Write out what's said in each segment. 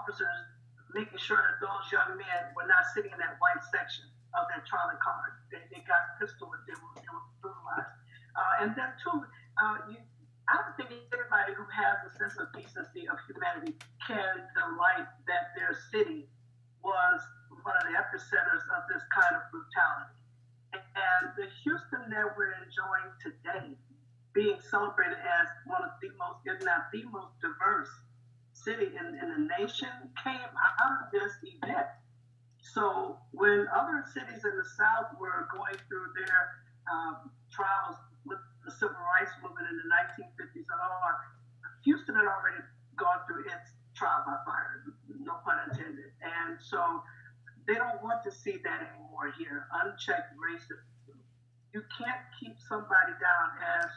officers making sure that those young men were not sitting in that white section of that trolley car. They got pistol and they were brutalized. And then too, I don't think anybody who has a sense of decency, of humanity, can delight that their city was one of the epicenters of this kind of brutality. And the Houston that we're enjoying today, being celebrated as one of the most, if not the most diverse city in the nation, came out of this event. So when other cities in the South were going through their trials with the civil rights movement in the 1950s and on, Houston had already gone through its trial by fire, no pun intended. And so they don't want to see that anymore here, unchecked racism. You can't keep somebody down, as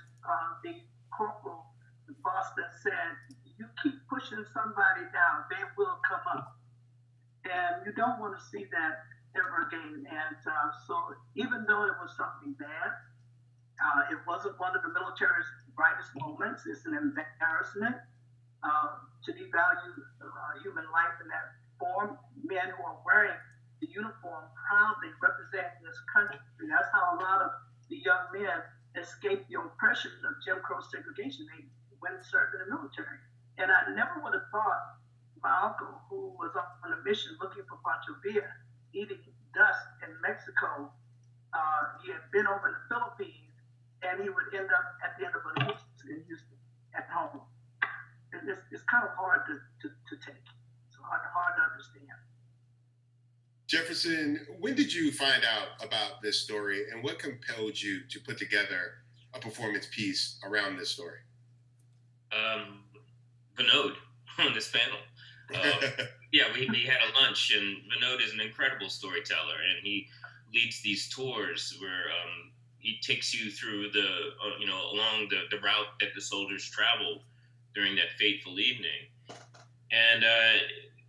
the corporal in Boston said. You keep pushing somebody down, they will come up. And you don't want to see that ever again. And so even though it was something bad, it wasn't one of the military's brightest moments. It's an embarrassment to devalue human life in that form. Men who are wearing the uniform proudly representing this country. That's how a lot of the young men escaped the oppression of Jim Crow segregation. They went and served in the military. And I never would have thought my uncle, who was on a mission looking for Pancho Villa, eating dust in Mexico, he had been over in the Philippines, and he would end up at the end of a lease in Houston at home. And it's kind of hard to take. It's hard to understand. Jefferson, when did you find out about this story, and what compelled you to put together a performance piece around this story? Vinod on this panel. Yeah, we had a lunch, and Vinod is an incredible storyteller, and he leads these tours where he takes you through along the route that the soldiers traveled during that fateful evening, and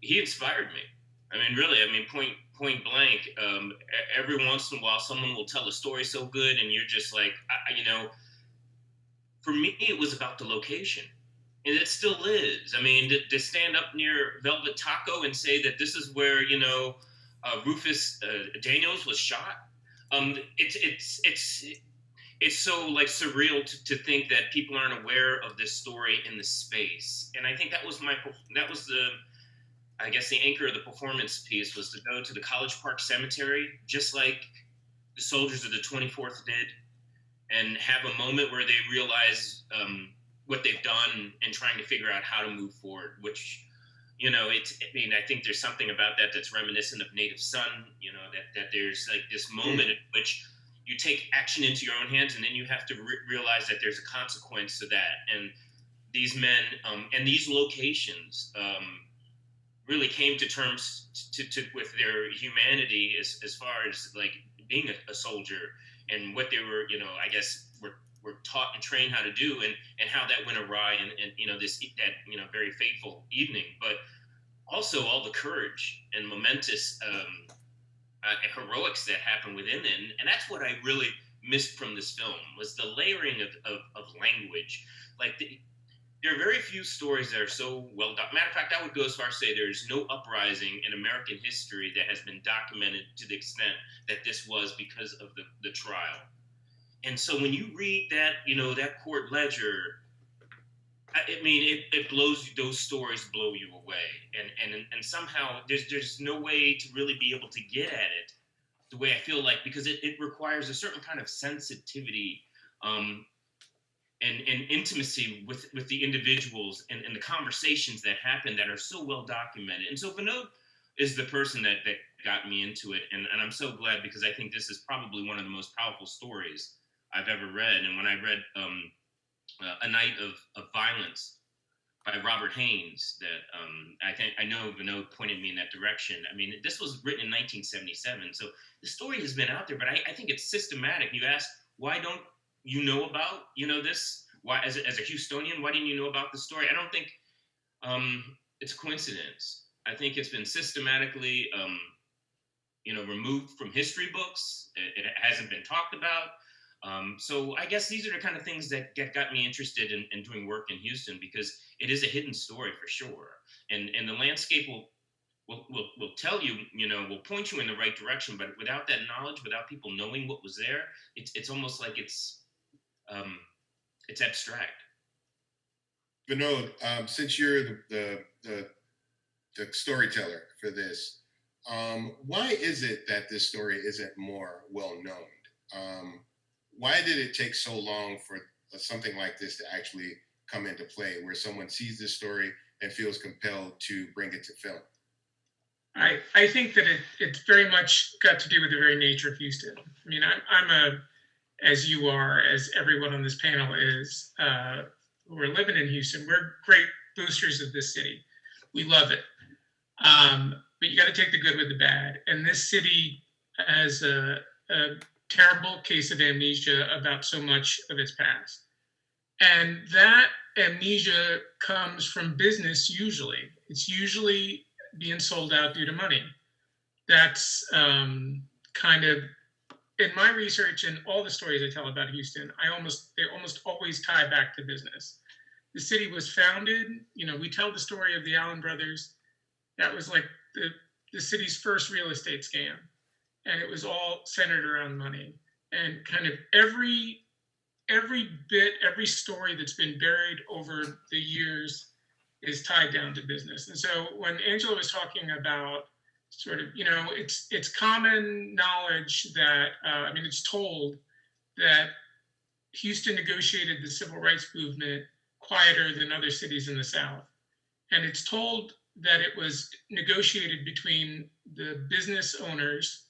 he inspired me. I mean, really, point blank. Every once in a while, someone will tell a story so good, and you're just like, for me, it was about the location. And it still is. I mean, to stand up near Velvet Taco and say that this is where, Rufus Daniels was shot. It's so like surreal to think that people aren't aware of this story in the space. And I think that was the anchor of the performance piece, was to go to the College Park Cemetery, just like the soldiers of the 24th did, and have a moment where they realize what they've done and trying to figure out how to move forward, which, I think there's something about that that's reminiscent of Native Son, that there's like this moment in which you take action into your own hands, and then you have to realize that there's a consequence to that. And these men and these locations really came to terms with their humanity as far as like being a soldier and what they were, were taught and trained how to do, and how that went awry and that very fateful evening. But also all the courage and momentous heroics that happened within it. And that's what I really missed from this film, was the layering of language. Like there are very few stories that are so well done. Matter of fact, I would go as far as say there's no uprising in American history that has been documented to the extent that this was because of the trial. And so when you read that, that court ledger, it blows, those stories blow you away. And somehow there's no way to really be able to get at it the way I feel like, because it requires a certain kind of sensitivity and intimacy with the individuals and the conversations that happen that are so well documented. And so Vinod is the person that got me into it. And I'm so glad, because I think this is probably one of the most powerful stories I've ever read. And when I read A Night of Violence by Robert Haynes, that I know Vinod pointed me in that direction. I mean, this was written in 1977, so the story has been out there, but I think it's systematic. You ask, why don't you know about this? Why, as a Houstonian, why didn't you know about the story? I don't think it's a coincidence. I think it's been systematically removed from history books. It hasn't been talked about. So I guess these are the kind of things that got me interested in doing work in Houston, because it is a hidden story for sure, and the landscape will tell you, will point you in the right direction, but without that knowledge, without people knowing what was there, it's almost like um, it's abstract. Vinod, since you're the storyteller for this, why is it that this story isn't more well known? Why did it take so long for something like this to actually come into play, where someone sees this story and feels compelled to bring it to film? I think that it's very much got to do with the very nature of Houston. I mean, as you are, as everyone on this panel is, we're living in Houston. We're great boosters of this city. We love it. But you got to take the good with the bad. And this city has a terrible case of amnesia about so much of its past. And that amnesia comes from business usually. It's usually being sold out due to money. That's kind of, in my research and all the stories I tell about Houston, they almost always tie back to business. The city was founded, we tell the story of the Allen brothers. That was like the city's first real estate scam. And it was all centered around money. And kind of every story that's been buried over the years is tied down to business. And so when Angela was talking about sort of, it's common knowledge that, it's told that Houston negotiated the civil rights movement quieter than other cities in the South. And it's told that it was negotiated between the business owners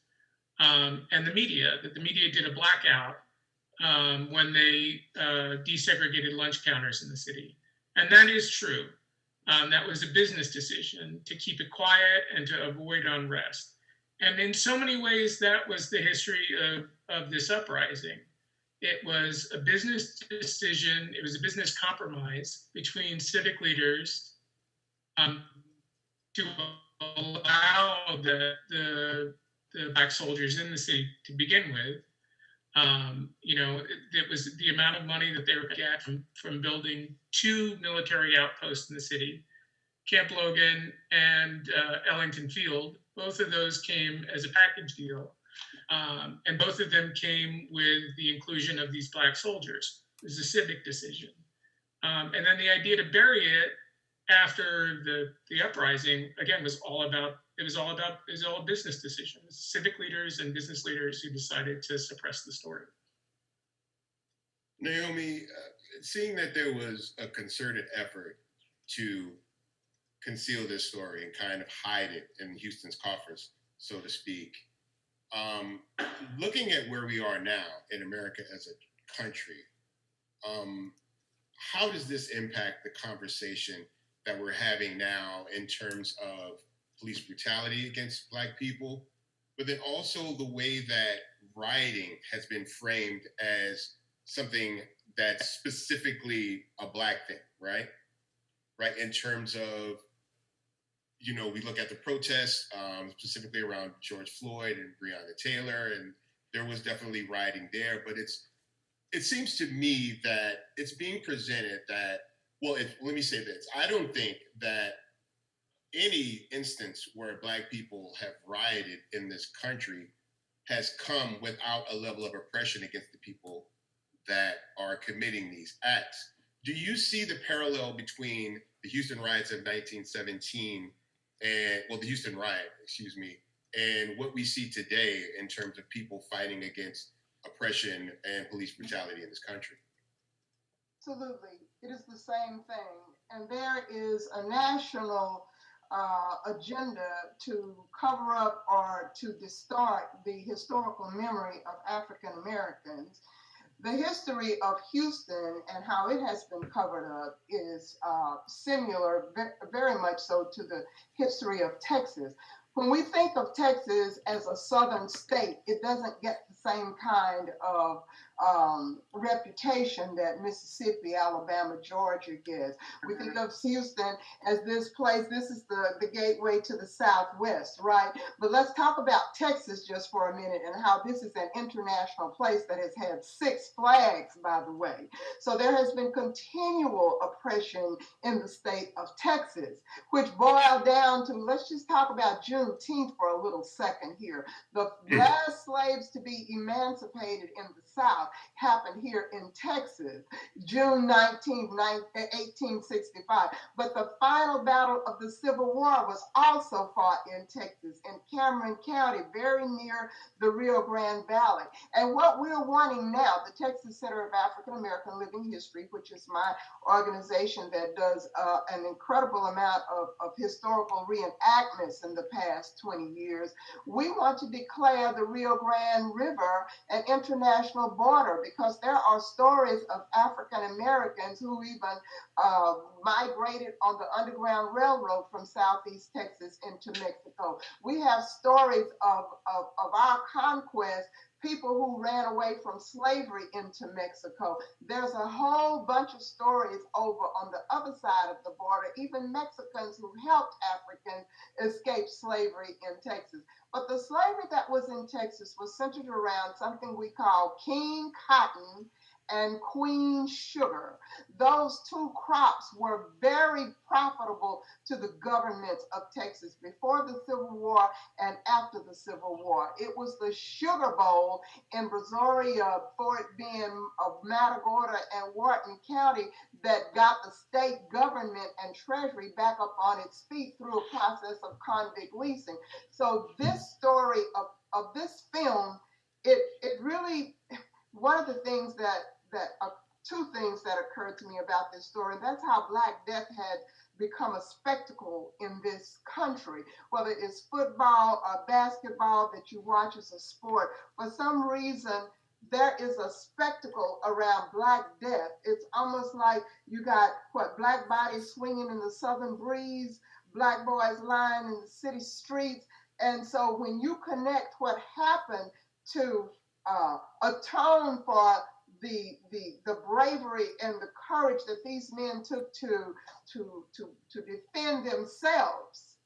and the media, that the media did a blackout when they desegregated lunch counters in the city. And that is true. That was a business decision to keep it quiet and to avoid unrest. And in so many ways, that was the history of this uprising. It was a business decision. It was a business compromise between civic leaders to allow the Black soldiers in the city to begin with. It was the amount of money that they were get from building 2 military outposts in the city, Camp Logan and Ellington Field. Both of those came as a package deal. And both of them came with the inclusion of these Black soldiers. It was a civic decision. And then the idea to bury it after the uprising, again, was all a business decision. Civic leaders and business leaders who decided to suppress the story. Naomi, seeing that there was a concerted effort to conceal this story and kind of hide it in Houston's coffers, so to speak, looking at where we are now in America as a country, how does this impact the conversation that we're having now in terms of police brutality against Black people, but then also the way that rioting has been framed as something that's specifically a Black thing, right? Right, in terms of, we look at the protests, specifically around George Floyd and Breonna Taylor, and there was definitely rioting there, but it seems to me that it's being presented that, let me say this. I don't think that any instance where Black people have rioted in this country has come without a level of oppression against the people that are committing these acts. Do you see the parallel between the Houston riots of 1917 the Houston riot, and what we see today in terms of people fighting against oppression and police brutality in this country? Absolutely. It is the same thing. And there is a national agenda to cover up or to distort the historical memory of African Americans. The history of Houston and how it has been covered up is similar, very much so, to the history of Texas. when we think of Texas as a southern state, it doesn't get the same kind of reputation that Mississippi, Alabama, Georgia gets. We think of Houston as this place, this is the gateway to the Southwest, right? But let's talk about Texas just for a minute and how this is an international place that has had 6 flags, by the way. So there has been continual oppression in the state of Texas, which boiled down to, let's just talk about Juneteenth for a little second here. The last slaves to be emancipated in the South happened here in Texas, June 19th, 1865. But the final battle of the Civil War was also fought in Texas, in Cameron County, very near the Rio Grande Valley. And what we're wanting now, the Texas Center of African American Living History, which is my organization that does an incredible amount of historical reenactments in the past 20 years, we want to declare the Rio Grande River an international border, because there are stories of African Americans who even migrated on the Underground Railroad from Southeast Texas into Mexico. We have stories of our conquest, people who ran away from slavery into Mexico. There's a whole bunch of stories over on the other side of the border, even Mexicans who helped Africans escape slavery in Texas. But the slavery that was in Texas was centered around something we call King Cotton and Queen Sugar. Those 2 crops were very profitable to the governments of Texas before the Civil War and after the Civil War. It was the Sugar Bowl in Brazoria, Fort Bend, of Matagorda, and Wharton County that got the state government and treasury back up on its feet through a process of convict leasing. So this story of this film, it really, one of the things two things that occurred to me about this story, and that's how Black Death had become a spectacle in this country. Whether it's football or basketball that you watch as a sport, for some reason, there is a spectacle around Black Death. It's almost like you got black bodies swinging in the southern breeze, black boys lying in the city streets. And so when you connect what happened to atone for the bravery and the courage that these men took to defend themselves,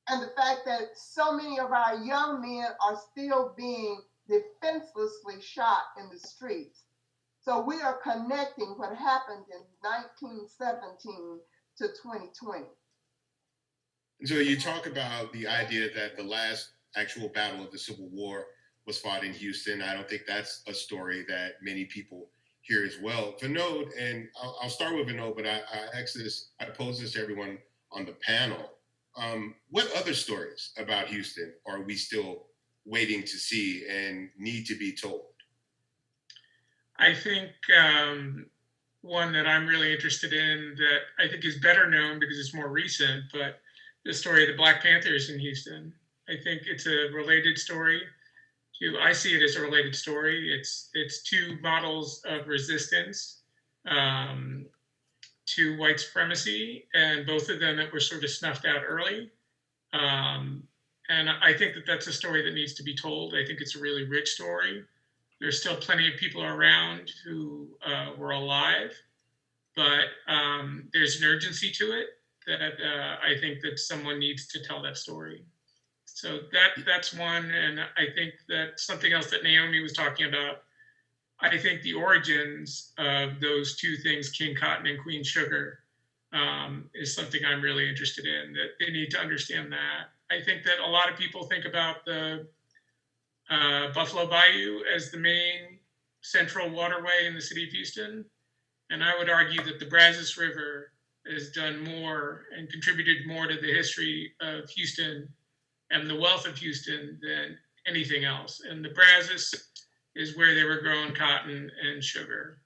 and the fact that so many of our young men are still being defenselessly shot in the streets. So we are connecting what happened in 1917 to 2020. So you talk about the idea that the last actual battle of the Civil War was fought in Houston. I don't think that's a story that many people hear as well. Vinod, and I'll start with Vinod, but I pose this to everyone on the panel. What other stories about Houston are we still waiting to see and need to be told? I think one that I'm really interested in that I think is better known because it's more recent, but the story of the Black Panthers in Houston. I think it's a related story. I see it as a related story. It's 2 models of resistance to white supremacy, and both of them that were sort of snuffed out early. And I think that that's a story that needs to be told. I think it's a really rich story. There's still plenty of people around who were alive, but there's an urgency to it that I think that someone needs to tell that story. So that's one, and I think that something else that Naomi was talking about, I think the origins of those 2 things, King Cotton and Queen Sugar, is something I'm really interested in, that they need to understand that. I think that a lot of people think about the Buffalo Bayou as the main central waterway in the city of Houston, and I would argue that the Brazos River has done more and contributed more to the history of Houston and the wealth of Houston than anything else. And the Brazos is where they were growing cotton and sugar.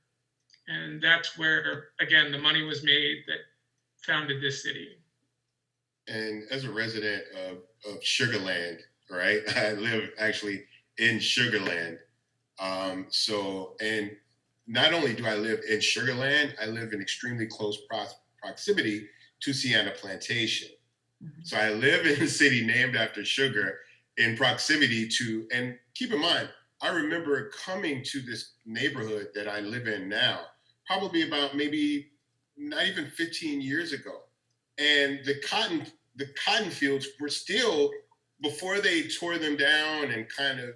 And that's where, again, the money was made that founded this city. And as a resident of Sugarland, right? I live actually in Sugarland. And not only do I live in Sugarland, I live in extremely close proximity to Sienna Plantation. So I live in a city named after sugar in proximity to, and keep in mind, I remember coming to this neighborhood that I live in now, probably about maybe not even 15 years ago. And the cotton fields were still, before they tore them down and kind of,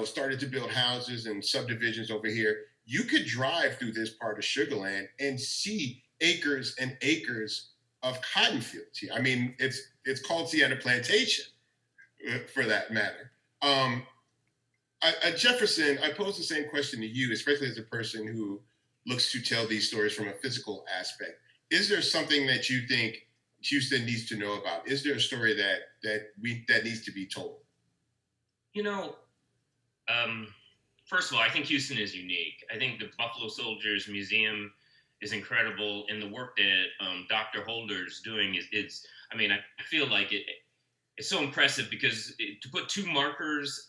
started to build houses and subdivisions over here, you could drive through this part of Sugarland and see acres and acres of cotton fields here. I mean, it's called Sienna Plantation, for that matter. Um, Jefferson, I pose the same question to you, especially as a person who looks to tell these stories from a physical aspect. Is there something that you think Houston needs to know about? Is there a story that needs to be told? You know, first of all, I think Houston is unique. I think the Buffalo Soldiers Museum is incredible, and the work that Dr. Holder's doing is I mean, I feel like it's so impressive because to put two markers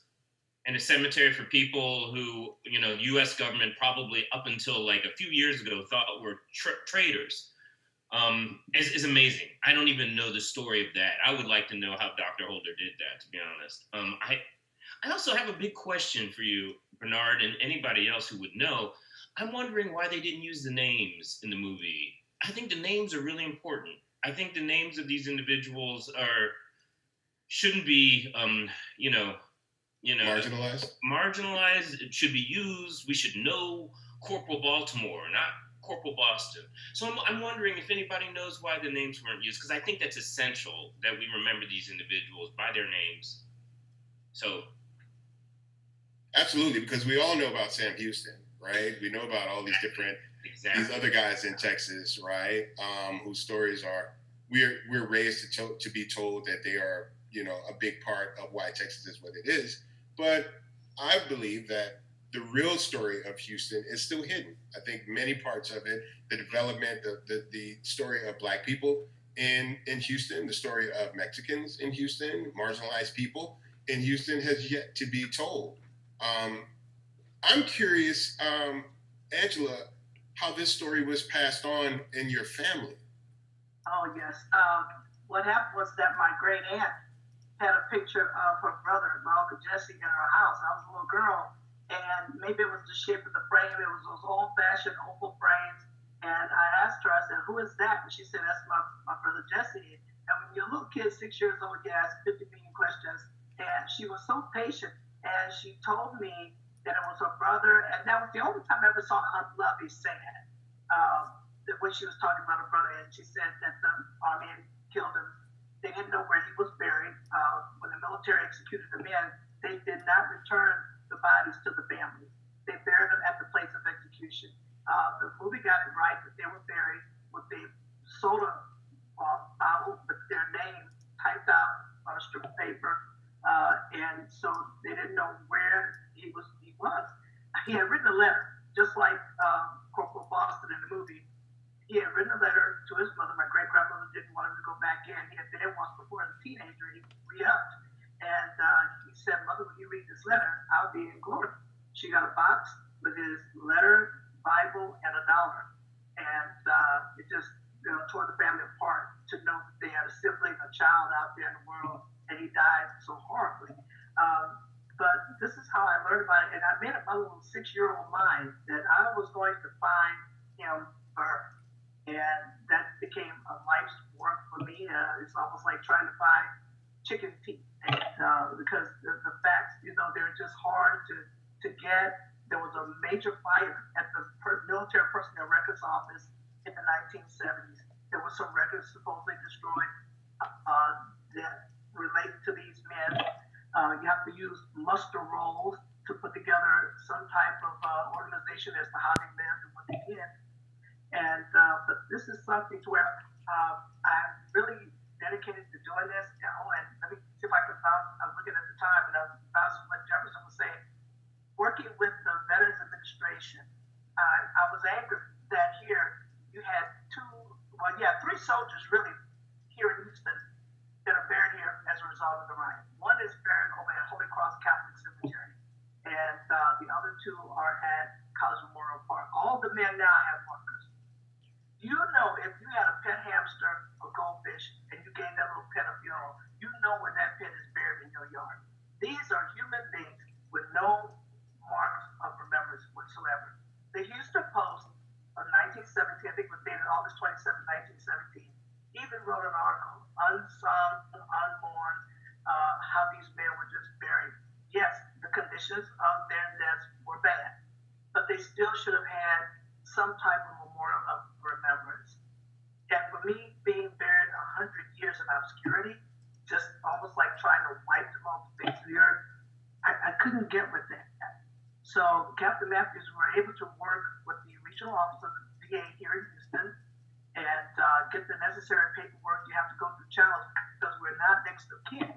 in a cemetery for people who, the U.S. government probably up until like a few years ago thought were traitors, is amazing. I don't even know the story of that. I would like to know how Dr. Holder did that, to be honest. I also have a big question for you, Bernard, and anybody else who would know. I'm wondering why they didn't use the names in the movie. I think the names are really important. I think the names of these individuals shouldn't be, Marginalized? marginalized. It should be used. We should know Corporal Baltimore, not Corporal Boston. So I'm wondering if anybody knows why the names weren't used, because I think that's essential that we remember these individuals by their names. So. Absolutely, because we all know about Sam Houston, right? We know about all these different these other guys in Texas, right? Whose stories are we're raised to be told that they are, a big part of why Texas is what it is. But I believe that the real story of Houston is still hidden. I think many parts of it, the development, the story of Black people in Houston, the story of Mexicans in Houston, marginalized people in Houston, has yet to be told. I'm curious, Angela, how this story was passed on in your family. Oh, yes. What happened was that my great aunt had a picture of her brother, my Uncle Jesse, in her house. I was a little girl, and maybe it was the shape of the frame. It was those old-fashioned oval frames. And I asked her, I said, "Who is that?" And she said, "That's my brother Jesse." And when you're a little kid, 6 years old, you ask 50 million questions. And she was so patient. And she told me that it was her brother. And that was the only time I ever saw Aunt Lovey sad when she was talking about her brother. And she said that the army had killed him. They didn't know where he was buried. When the military executed the men, they did not return the bodies to the families. They buried them at the place of execution. The movie got it right that they were buried with a soda bottle with their name typed out on a strip of paper. And so they didn't know where he was. He had written a letter, just like Corporal Boston in the movie. He had written a letter to his mother. My great-grandmother didn't want him to go back in. He had been in once before as a teenager. He re-upped. And he said, "Mother, when you read this letter, I'll be in glory." She got a box with his letter, Bible, and $1. And it just tore the family apart to know that they had a sibling, a child out there in the world, and he died so horribly. But this is how I learned about it. And I made up my little 6-year-old mind that I was going to find him first. And that became a life's work for me. It's almost like trying to find chicken teeth. And, because the facts, they're just hard to get. There was a major fire at the military personnel records office in the 1970s. There were some records supposedly destroyed that relate to these men. You have to use muster rolls to put together some type of organization as to how they lived and what they did. And but this is something to where I'm really dedicated to doing this. And let me see if I can bounce. I'm looking at the time, and I'm bouncing what Jefferson was saying. Working with the Veterans Administration, I was angry that here you had three soldiers really here in Houston that are buried here as a result of the riot. One is buried over at Holy Cross Catholic Cemetery, and the other two are at College Memorial Park. All the men now have markers. If you had a pet hamster or goldfish and you gave that pet a funeral, you know when that pet is buried in your yard. These are human beings with no marks of remembrance whatsoever. The Houston Post of 1917, I think it was dated August 27, 1917, even wrote an article, unsung, unmourned, how these men were just buried. Yes, the conditions of their deaths were bad, but they still should have had some type of memorial of remembrance. And for me, being buried 100 years in obscurity, just almost like trying to wipe them off the face of the earth, I couldn't get with that. So Captain Matthews were able to work with the regional office of the VA here in Houston and get the necessary paperwork. You have to go through channels because we're not next of kin.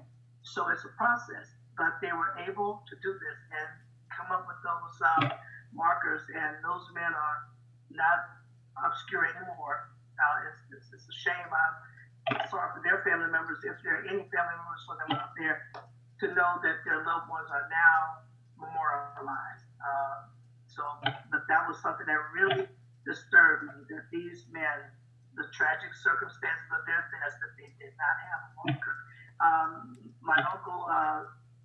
So it's a process. But they were able to do this and come up with those markers, and those men are not obscure anymore. It's a shame. I'm sorry for their family members, if there are any family members for them out there, to know that their loved ones are now memorialized. But that was something that really disturbed me, that these men, the tragic circumstances of their deaths, that they did not have a marker. My uncle,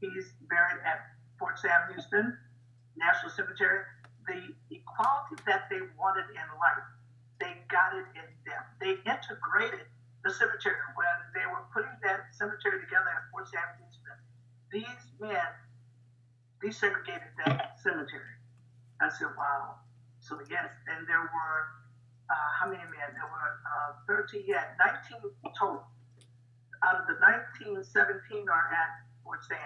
he's buried at Fort Sam Houston National Cemetery. The equality that they wanted in life, they got it in death. They integrated the cemetery when they were putting that cemetery together at Fort Sam Houston. These men desegregated that cemetery. I said, wow. So yes, and there were, how many men? There were 19 total. Out of the 17 are at Fort Sam.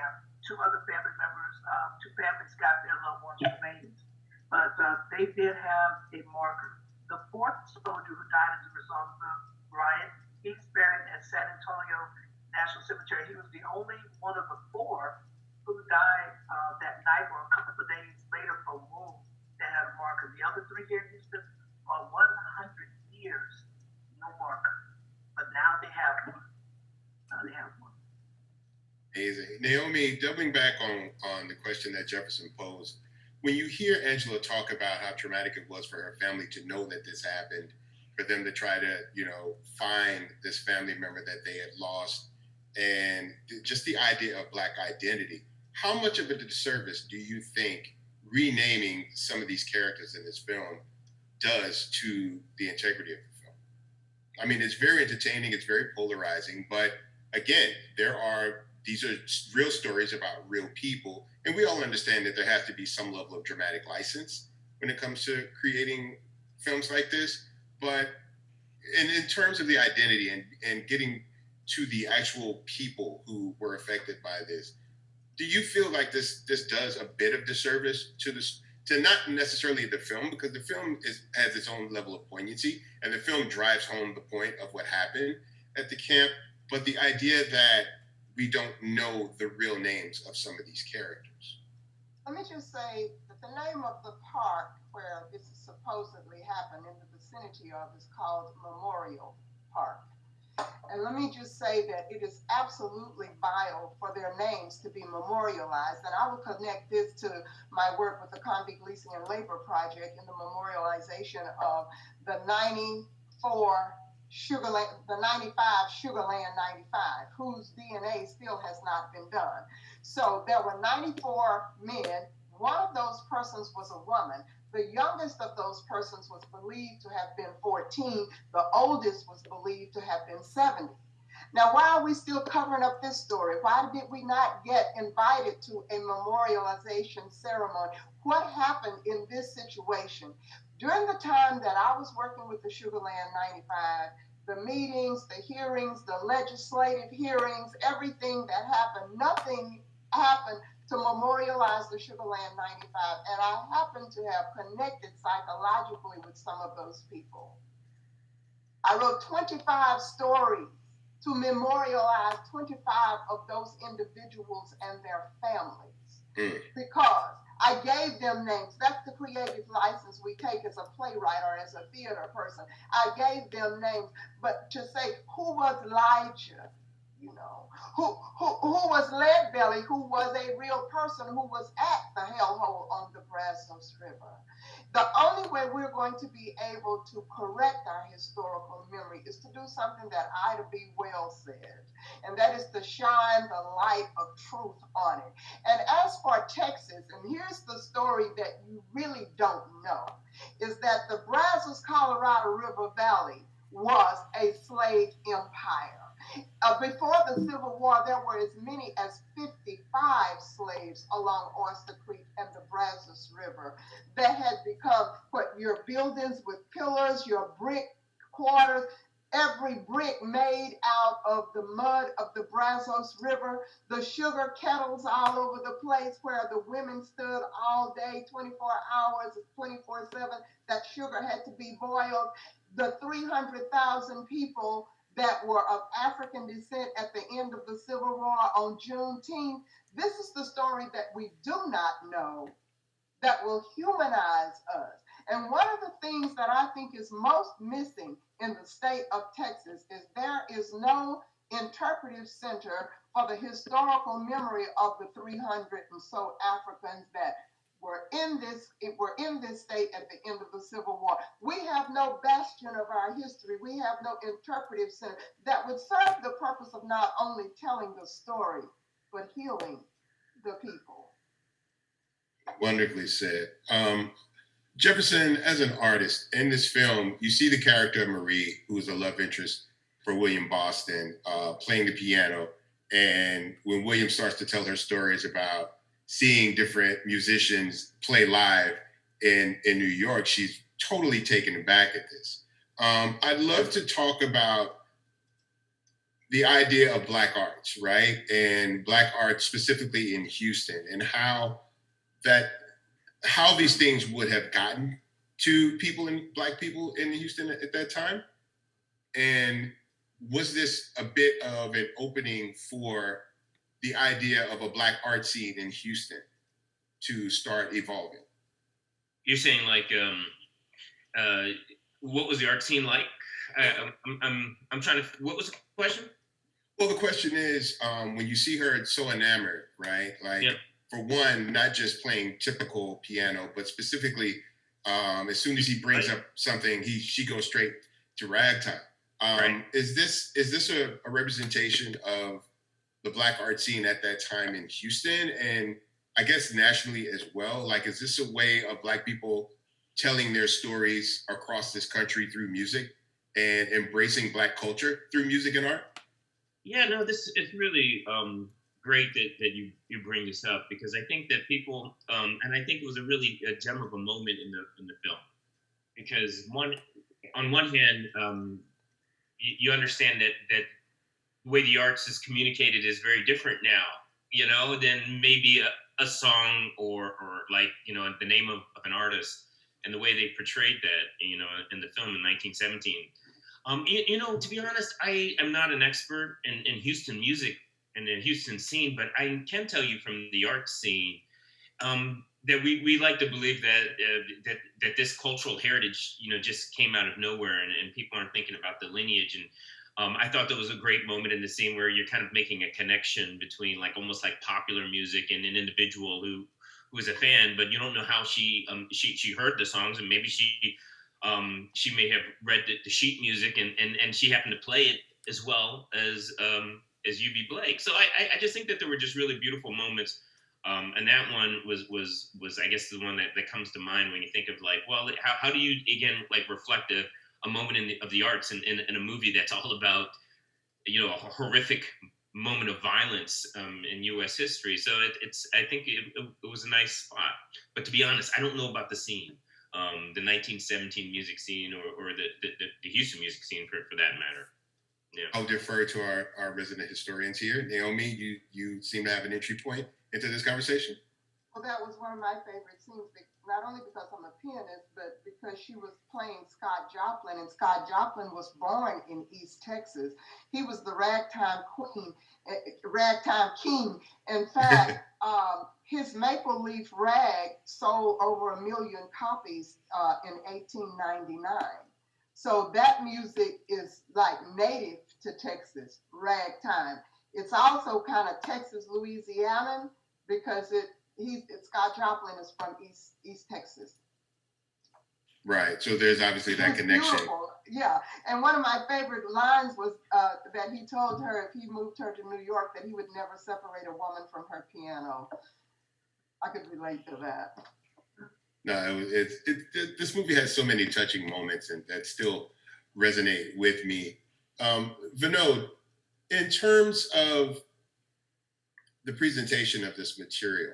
Two other family members, two families got their loved ones' remains. But they did have a marker. The fourth soldier who died as a result of the riot, he's buried at San Antonio National Cemetery. He was the only one of the four who died that night or a couple of days later from wounds that had a marker. The other three here in Houston are 100 years, no marker. But now they have one. Amazing. Naomi, doubling back on the question that Jefferson posed, when you hear Angela talk about how traumatic it was for her family to know that this happened, for them to try to, find this family member that they had lost, and just the idea of Black identity, how much of a disservice do you think renaming some of these characters in this film does to the integrity of the film? I mean, it's very entertaining, it's very polarizing, but again, these are real stories about real people, and we all understand that there has to be some level of dramatic license when it comes to creating films like this. But in terms of the identity and getting to the actual people who were affected by this, do you feel like this does a bit of disservice to not necessarily the film, because the film has its own level of poignancy, and the film drives home the point of what happened at the camp, but the idea that we don't know the real names of some of these characters? Let me just say that the name of the park where this supposedly happened in the vicinity of is called Memorial Park. And let me just say that it is absolutely vital for their names to be memorialized. And I will connect this to my work with the Convict Leasing and Labor Project in the memorialization of the 95 Sugarland 95, whose DNA still has not been done. So there were 94 men. One of those persons was a woman. The youngest of those persons was believed to have been 14. The oldest was believed to have been 70. Now, why are we still covering up this story? Why did we not get invited to a memorialization ceremony? What happened in this situation? During the time that I was working with the Sugarland 95, the meetings, the hearings, the legislative hearings, everything that happened, nothing happened to memorialize the Sugarland 95. And I happen to have connected psychologically with some of those people. I wrote 25 stories to memorialize 25 of those individuals and their families because I gave them names. That's the creative license we take as a playwright or as a theater person. I gave them names, but to say, who was Elijah? you know, who was Leadbelly, who was a real person who was at the hellhole on the Brazos River. The only way we're going to be able to correct our historical memory is to do something that Ida B. Wells said, and that is to shine the light of truth on it. And as for Texas, and here's the story that you really don't know, is that the Brazos Colorado River Valley was a slave empire. Before the Civil War, there were as many as 55 slaves along Oyster Creek and the Brazos River that had become your buildings with pillars, your brick quarters, every brick made out of the mud of the Brazos River, the sugar kettles all over the place where the women stood all day, 24 hours, 24/7, that sugar had to be boiled. The 300,000 people that were of African descent at the end of the Civil War on Juneteenth. This is the story that we do not know that will humanize us. And one of the things that I think is most missing in the state of Texas is there is no interpretive center for the historical memory of the 300 and so Africans that were in this state at the end of the Civil War. We have no bastion of our history. We have no interpretive center that would serve the purpose of not only telling the story, but healing the people. Wonderfully said. Jefferson, as an artist in this film, you see the character of Marie, who is a love interest for William Boston, playing the piano. And when William starts to tell her stories about seeing different musicians play live in New York, she's totally taken aback at this. I'd love to talk about the idea of Black arts, right? And Black art specifically in Houston, and how these things would have gotten to Black people in Houston at that time. And was this a bit of an opening for the idea of a Black art scene in Houston to start evolving? You're saying like, what was the art scene like? I'm trying to. What was the question? Well, the question is, when you see her so enamored, right? Like, yeah. For one, not just playing typical piano, but specifically, as soon as he brings up something, she goes straight to ragtime. Right. Is this a representation of the Black art scene at that time in Houston, and I guess nationally as well? Like, is this a way of Black people telling their stories across this country through music and embracing Black culture through music and art? Yeah, no, this is really great that you bring this up, because I think that people, and I think it was a gem of a moment in the film, because on one hand, you understand that the way the arts is communicated is very different now, than maybe a song or like, the name of an artist and the way they portrayed that, in the film in 1917. To be honest, I am not an expert in Houston music and the Houston scene, but I can tell you from the art scene that we like to believe that this cultural heritage, just came out of nowhere, and people aren't thinking about the lineage. And I thought that was a great moment in the scene where you're kind of making a connection between almost like popular music and an individual who is a fan, but you don't know how she heard the songs, and maybe she may have read the sheet music and she happened to play it as well as UB Blake. So I just think that there were just really beautiful moments. And that one was I guess the one that comes to mind when you think of how do you again reflect a moment of the arts in a movie that's all about a horrific moment of violence in U.S. history. So I think it was a nice spot. But to be honest, I don't know about the scene, the 1917 music scene or the Houston music scene for that matter. Yeah. I'll defer to our resident historians here. Naomi, you seem to have an entry point into this conversation. Well, that was one of my favorite scenes, not only because I'm a pianist, but because she was playing Scott Joplin, and Scott Joplin was born in East Texas. He was the ragtime king. In fact, his Maple Leaf Rag sold over 1 million copies in 1899. So that music is like native to Texas, ragtime. It's also kind of Texas, Louisiana, because Scott Joplin is from East Texas. Right. So there's obviously that It's connection. beautiful. Yeah. And one of my favorite lines was that he told her if he moved her to New York that he would never separate a woman from her piano. I could relate to that. No, this movie has so many touching moments and that still resonate with me. Vinod, in terms of the presentation of this material,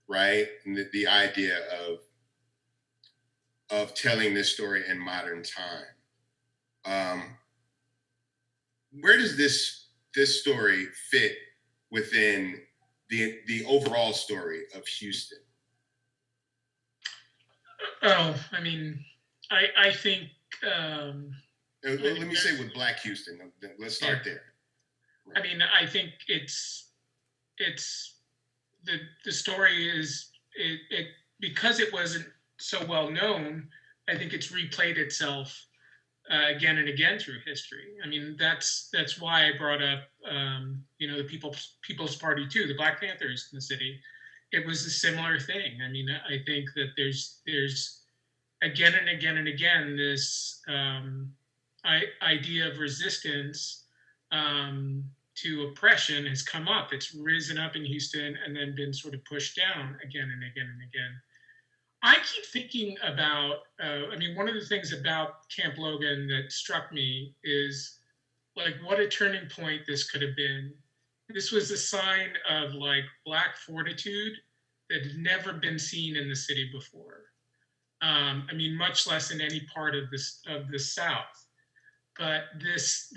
right, and the idea of telling this story in modern time, where does this story fit within the overall story of Houston? Oh, I mean, I think. Let me say with Black Houston. Let's start there. I mean, I think it's the story is it because it wasn't so well known. I think it's replayed itself again and again through history. I mean, that's why I brought up the People's Party too, the Black Panthers in the city. It was a similar thing. I mean, I think that there's again and again and again this idea of resistance to oppression has come up. It's risen up in Houston and then been sort of pushed down again and again and again. I keep thinking about, one of the things about Camp Logan that struck me is like what a turning point this could have been. This was a sign of like Black fortitude that had never been seen in the city before. Much less in any part of the South. But this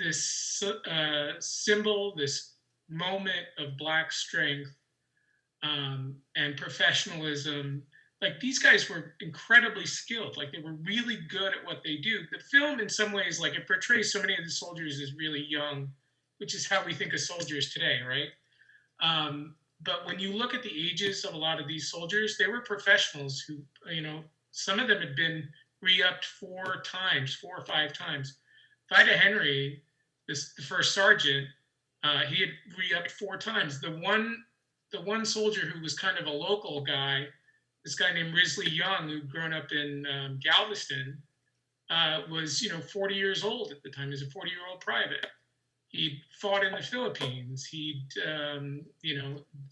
symbol, this moment of Black strength and professionalism, like these guys were incredibly skilled. Like they were really good at what they do. The film, in some ways, like it portrays so many of the soldiers as really young, which is how we think of soldiers today, right? But when you look at the ages of a lot of these soldiers, they were professionals who, some of them had been re-upped 4 or 5 times. Vida Henry, the first sergeant, he had re-upped 4 times. The one soldier who was kind of a local guy, this guy named Risley Young, who'd grown up in Galveston, was 40 years old at the time. He was a 40-year-old private. He fought in the Philippines.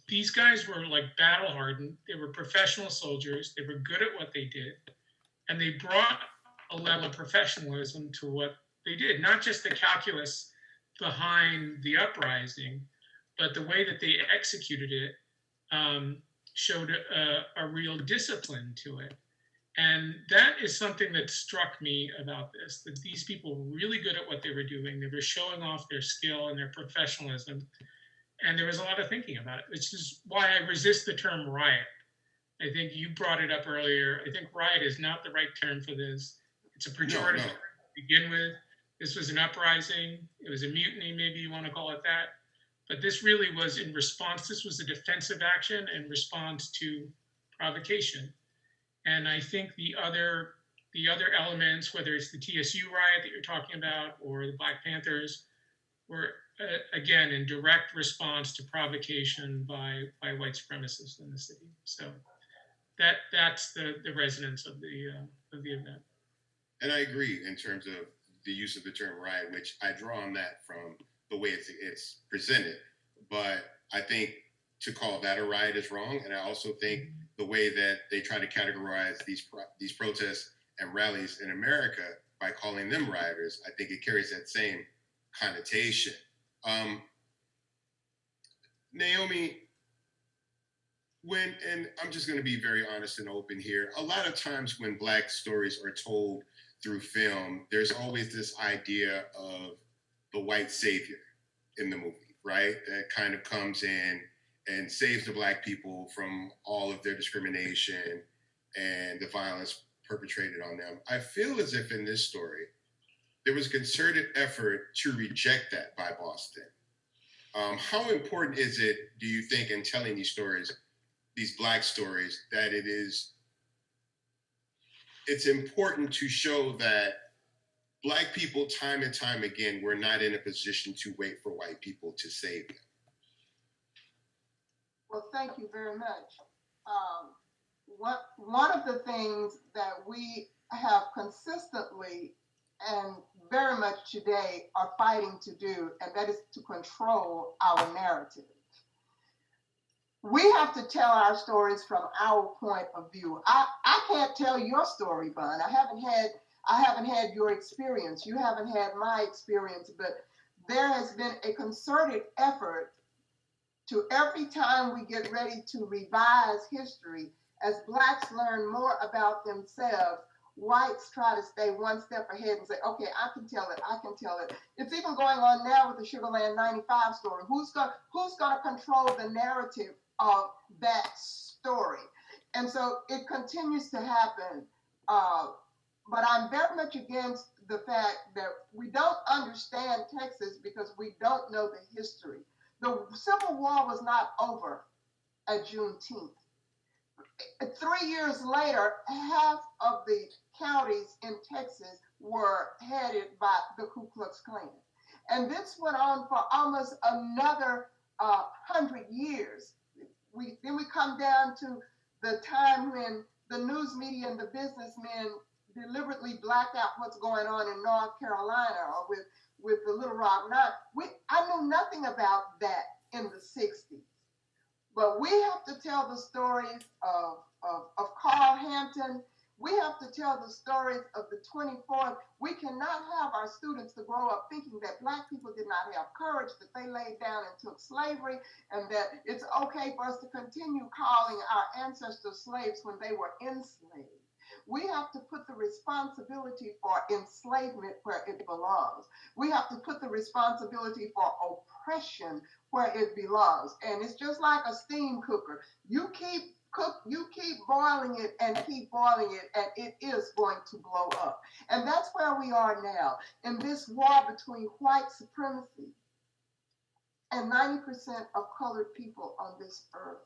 These guys were like battle hardened. They were professional soldiers. They were good at what they did. And they brought a level of professionalism to what they did, not just the calculus behind the uprising, but the way that they executed it showed a real discipline to it. And that is something that struck me about this, that these people were really good at what they were doing. They were showing off their skill and their professionalism. And there was a lot of thinking about it, which is why I resist the term riot. I think you brought it up earlier. I think riot is not the right term for this. It's a pejorative term to begin with. This was an uprising. It was a mutiny, maybe you want to call it that. But this really was in response. This was a defensive action in response to provocation. And I think the other elements, whether it's the TSU riot that you're talking about or the Black Panthers, were again in direct response to provocation by white supremacists in the city. So that's the resonance of the event. And I agree in terms of the use of the term riot, which I draw on that from the way it's presented. But I think to call that a riot is wrong. And I also think the way that they try to categorize these protests and rallies in America by calling them rioters, I think it carries that same connotation. Naomi, and I'm just going to be very honest and open here, a lot of times when Black stories are told through film, there's always this idea of the white savior in the movie, right? That kind of comes in and saves the Black people from all of their discrimination and the violence perpetrated on them. I feel as if in this story, there was a concerted effort to reject that by Boston. How important is it, do you think, in telling these stories, these Black stories, that it's important to show that Black people, time and time again, were not in a position to wait for white people to save them? Well, thank you very much. One of the things that we have consistently and very much today are fighting to do, and that is to control our narrative. We have to tell our stories from our point of view. I can't tell your story, Bun. I haven't had your experience. You haven't had my experience, but there has been a concerted effort to, every time we get ready to revise history, as Blacks learn more about themselves, whites try to stay one step ahead and say, okay, I can tell it. It's even going on now with the Sugarland 95 story. Who's gonna control the narrative of that story? And so it continues to happen. But I'm very much against the fact that we don't understand Texas because we don't know the history. The Civil War was not over at Juneteenth. 3 years later, half of the counties in Texas were headed by the Ku Klux Klan. And this went on for almost another 100 years. Then we come down to the time when the news media and the businessmen deliberately black out what's going on in North Carolina or with the Little Rock Nine. I knew nothing about that in the 60s. But we have to tell the stories of Carl Hampton. We have to tell the stories of the 24th. We cannot have our students to grow up thinking that Black people did not have courage, that they laid down and took slavery, and that it's okay for us to continue calling our ancestors slaves when they were enslaved. We have to put the responsibility for enslavement where it belongs. We have to put the responsibility for oppression where it belongs. And it's just like a steam cooker. You keep boiling it and keep boiling it, and it is going to blow up. And that's where we are now, in this war between white supremacy and 90% of colored people on this earth.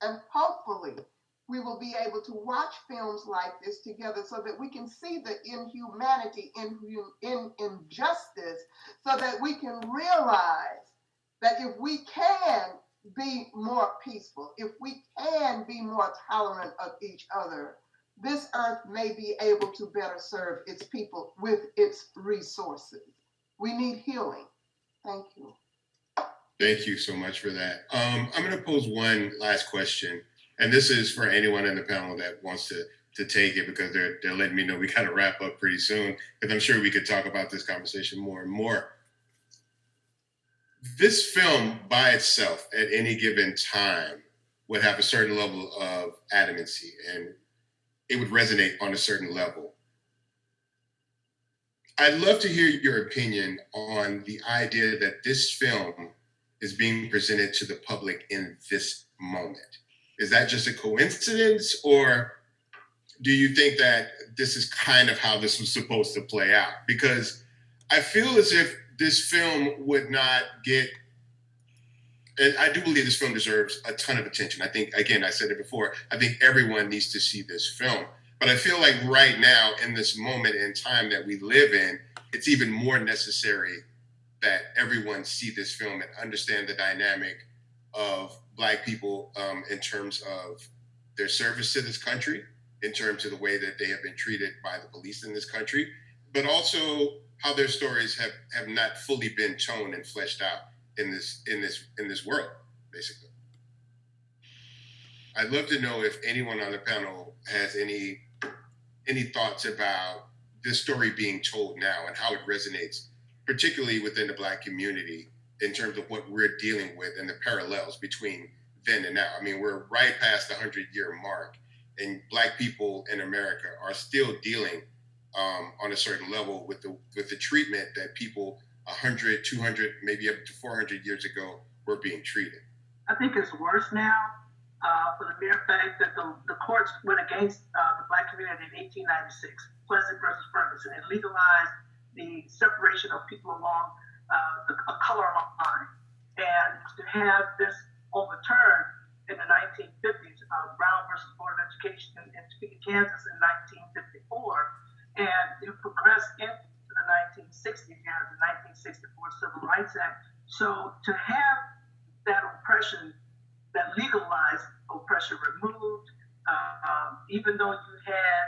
And hopefully, we will be able to watch films like this together so that we can see the inhumanity, injustice, so that we can realize that if we can be more peaceful, if we can be more tolerant of each other, this earth may be able to better serve its people with its resources. We need healing. Thank you. Thank you so much for that. I'm going to pose one last question. And this is for anyone in the panel that wants to take it, because they're letting me know we kind of wrap up pretty soon, because I'm sure we could talk about this conversation more and more. This film by itself at any given time would have a certain level of adamancy, and it would resonate on a certain level. I'd love to hear your opinion on the idea that this film is being presented to the public in this moment. Is that just a coincidence, or do you think that this is kind of how this was supposed to play out? Because I feel as if this film would not get, and I do believe this film deserves a ton of attention. I think, again, I said it before, I think everyone needs to see this film. But I feel like right now, in this moment in time that we live in, it's even more necessary that everyone see this film and understand the dynamic of Black people in terms of their service to this country, in terms of the way that they have been treated by the police in this country, but also how their stories have not fully been toned and fleshed out in this world, basically. I'd love to know if anyone on the panel has any thoughts about this story being told now and how it resonates, particularly within the Black community, in terms of what we're dealing with and the parallels between then and now. I mean, we're right past the 100-year mark, and Black people in America are still dealing on a certain level with the treatment that people 100, 200, maybe up to 400 years ago were being treated. I think it's worse now for the mere fact that the courts went against the Black community in 1896, Pleasant versus Ferguson, and legalized the separation of people along a color line. And to have this overturned in the 1950s, Brown versus Board of Education in Topeka, Kansas in 1954, and it progressed into the 1960s, the 1964 Civil Rights Act. So to have that oppression that legalized oppression removed. Even though you had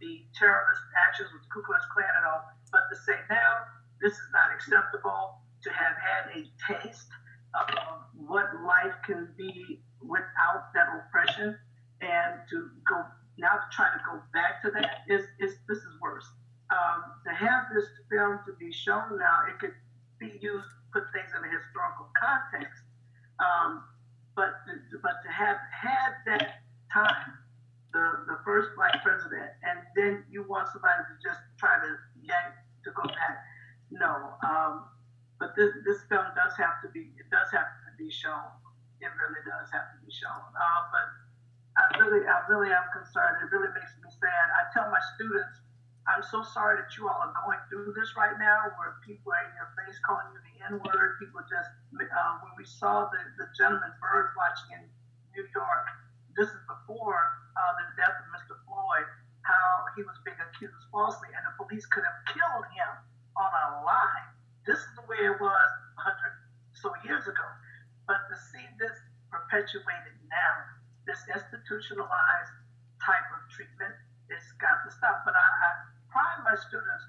the terrorist actions with the Ku Klux Klan and all, but to say now this is not acceptable, to have had a taste of what life can be without that oppression, and to go now to try to go back to that is this is worse. To have this film to be shown now, it could be used, put things in a historical context, but to have had that time, the first Black president, and then you want somebody to just try to yank to go back. No, but this film does have to be shown. It really does have to be shown. But I really am concerned. It really makes me sad. I tell my students, I'm so sorry that you all are going through this right now, where people are in your face calling you the N-word. People just, when we saw the gentleman bird watching in New York, this is before the death of Mr. Floyd, how he was being accused falsely, and the police could have killed him on a lie. This is the way it was 100 so years ago. But to see this perpetuated now, this institutionalized type of treatment, it's got to stop. But I pride my students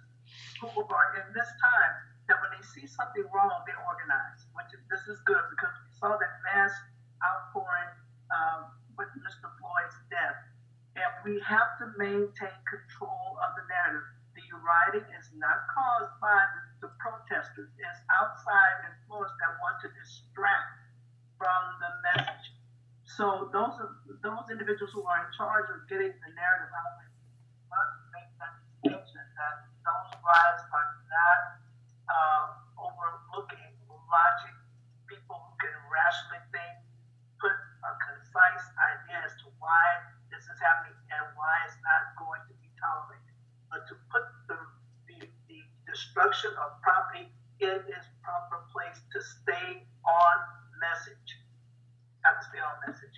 who are in this time that when they see something wrong, they organize. This is good, because we saw that mass outpouring with Mr. Floyd's death. And we have to maintain control of the narrative. The rioting is not caused by the protesters. It's outside influence that want to distract from the message. So those individuals who are in charge of getting the narrative out must make that distinction that those riots are not overlooking logic, people who can rationally think, put a concise idea as to why this is happening and why it's not going to be tolerated. But to put the destruction of property in its proper place, to stay on message. Have to stay on message.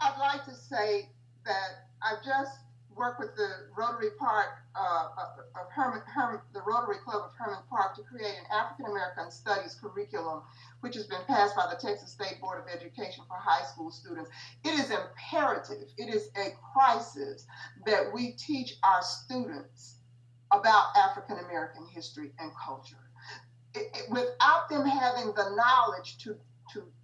I'd like to say that I just worked with the Rotary Park the Rotary Club of Herman Park to create an African American Studies curriculum, which has been passed by the Texas State Board of Education for high school students. It is imperative, it is a crisis that we teach our students about African American history and culture. Without them having the knowledge to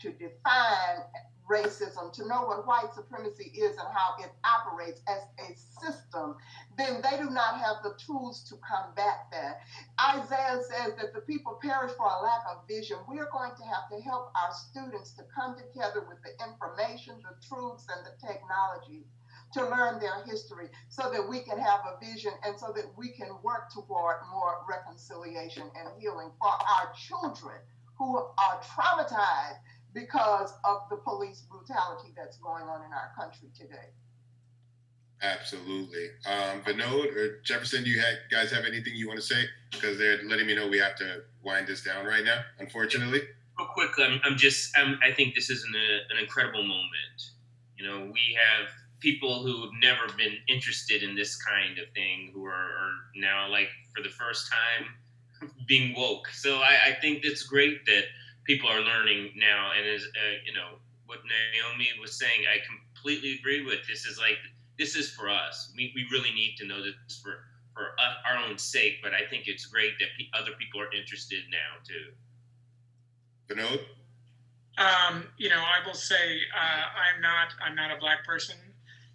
define racism, to know what white supremacy is and how it operates as a system, then they do not have the tools to combat that. Isaiah says that the people perish for a lack of vision. We are going to have to help our students to come together with the information, the truths, and the technology to learn their history, so that we can have a vision and so that we can work toward more reconciliation and healing for our children who are traumatized because of the police brutality that's going on in our country today. Absolutely. Vinod or Jefferson, do you guys have anything you want to say? Because they're letting me know we have to wind this down right now, unfortunately. Real quick, I think this is an incredible moment. You know, we have people who have never been interested in this kind of thing who are now, like, for the first time being woke. So I think it's great that people are learning now. And as you know, what Naomi was saying, I completely agree with. This is for us. We really need to know this for our own sake. But I think it's great that other people are interested now too. Vinod? I will say I'm not a Black person,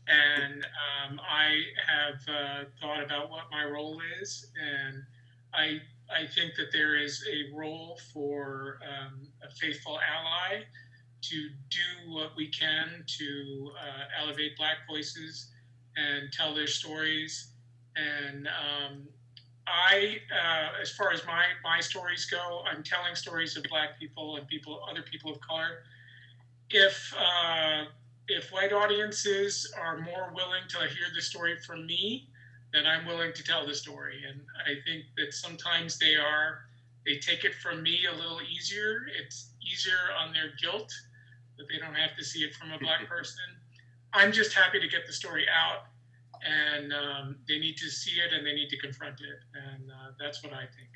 and I have thought about what my role is, and I think that there is a role for a faithful ally to do what we can to elevate Black voices and tell their stories. And as far as my stories go, I'm telling stories of Black people and other people of color. If white audiences are more willing to hear the story from me, then I'm willing to tell the story. And I think that sometimes they take it from me a little easier. It's easier on their guilt that they don't have to see it from a Black person. I'm just happy to get the story out, and they need to see it and they need to confront it. And that's what I think.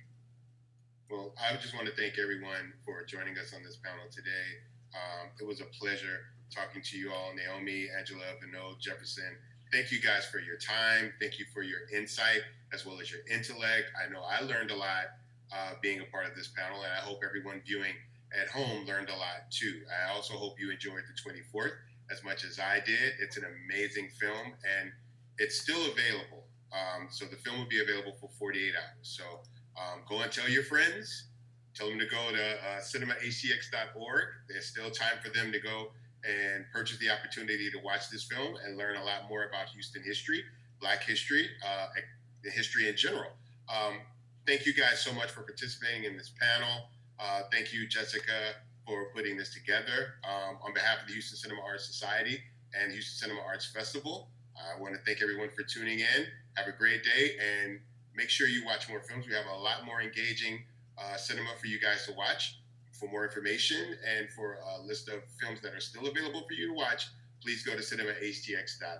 Well, I just want to thank everyone for joining us on this panel today. It was a pleasure talking to you all, Naomi, Angela, Vinod, Jefferson. Thank you guys for your time. Thank you for your insight as well as your intellect. I know I learned a lot being a part of this panel, and I hope everyone viewing at home learned a lot too. I also hope you enjoyed the 24th as much as I did. It's an amazing film, and it's still available. So the film will be available for 48 hours. So go and tell your friends. Tell them to go to cinemahcx.org. There's still time for them to go and purchase the opportunity to watch this film and learn a lot more about Houston history, Black history, the history in general. Thank you guys so much for participating in this panel. Thank you, Jessica, for putting this together. On behalf of the Houston Cinema Arts Society and Houston Cinema Arts Festival, I want to thank everyone for tuning in. Have a great day, and make sure you watch more films. We have a lot more engaging cinema for you guys to watch. For more information and for a list of films that are still available for you to watch, please go to cinemahcx.org.